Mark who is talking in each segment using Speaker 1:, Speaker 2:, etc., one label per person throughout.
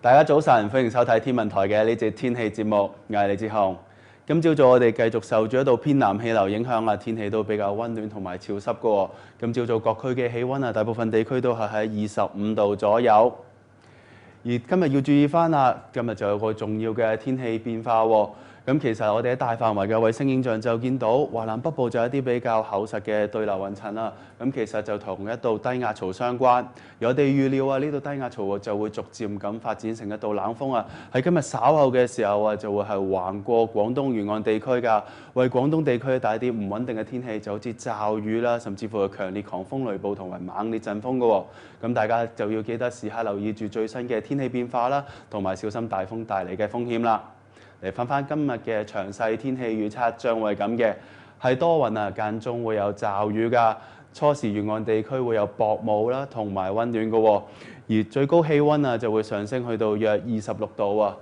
Speaker 1: 大家早晨，歡迎收睇天文台嘅呢節天氣節目，我係李志雄。今朝早我哋繼續受住一道偏南氣流影響啊，天氣都比較溫暖同埋潮濕嘅喎。今朝早各區嘅氣温啊，大部分地區都係喺25度左右。而今日要注意翻啊，今日就有個重要嘅天氣變化喎。咁其實我哋喺大範圍嘅衛星影像就見到華南北部就有一啲比較厚實嘅對流雲層啦。咁其實就同一道低壓槽相關。而我哋預料啊，呢道低壓槽就會逐漸咁發展成一道冷鋒啊。喺今日稍後嘅時候啊，就會係橫過廣東沿岸地區㗎，為廣東地區帶一啲唔穩定嘅天氣，就好似驟雨啦，甚至乎係強烈狂風雷暴同埋猛烈陣風㗎喎。咁大家就要記得時刻留意住最新嘅天氣變化啦，同埋小心大風帶嚟嘅風險啦。嚟翻今日嘅詳細天氣預測，將會係咁嘅，係多雲啊，間中會有驟雨㗎。初時沿岸地區會有薄霧啦，同埋溫暖嘅喎。而最高氣温啊就會上升去到約26度啊。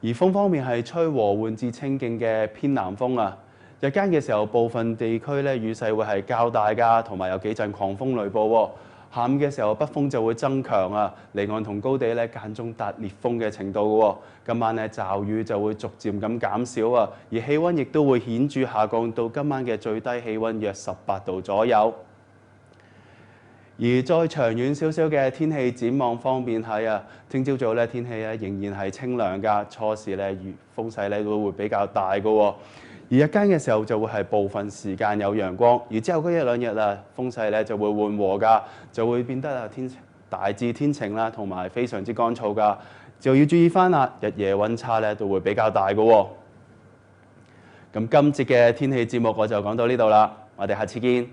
Speaker 1: 而風方面係吹和緩至清勁嘅偏南風啊。日間嘅時候，部分地區咧雨勢會係較大㗎，同埋有幾陣狂風雷暴喎。下午嘅時候，北風就會增強啊，離岸同高地咧間中達烈風嘅程度嘅喎。今晚咧驟雨就會逐漸咁減少啊，而氣温亦都會顯著下降到今晚嘅最低氣温約18度左右。而再長遠少少嘅天氣展望方面係啊，聽朝早咧天氣咧仍然係清涼㗎，初時咧風勢咧都會比較大嘅喎。而日間嘅時候就會係部分時間有陽光，而之後嗰一兩日啊風勢咧就會緩和㗎，就會變得啊大致天晴啦，同埋非常之乾燥㗎，就要注意翻啦，日夜温差咧都會比較大嘅喎。咁今節嘅天氣節目我就講到呢度啦，我哋下次見。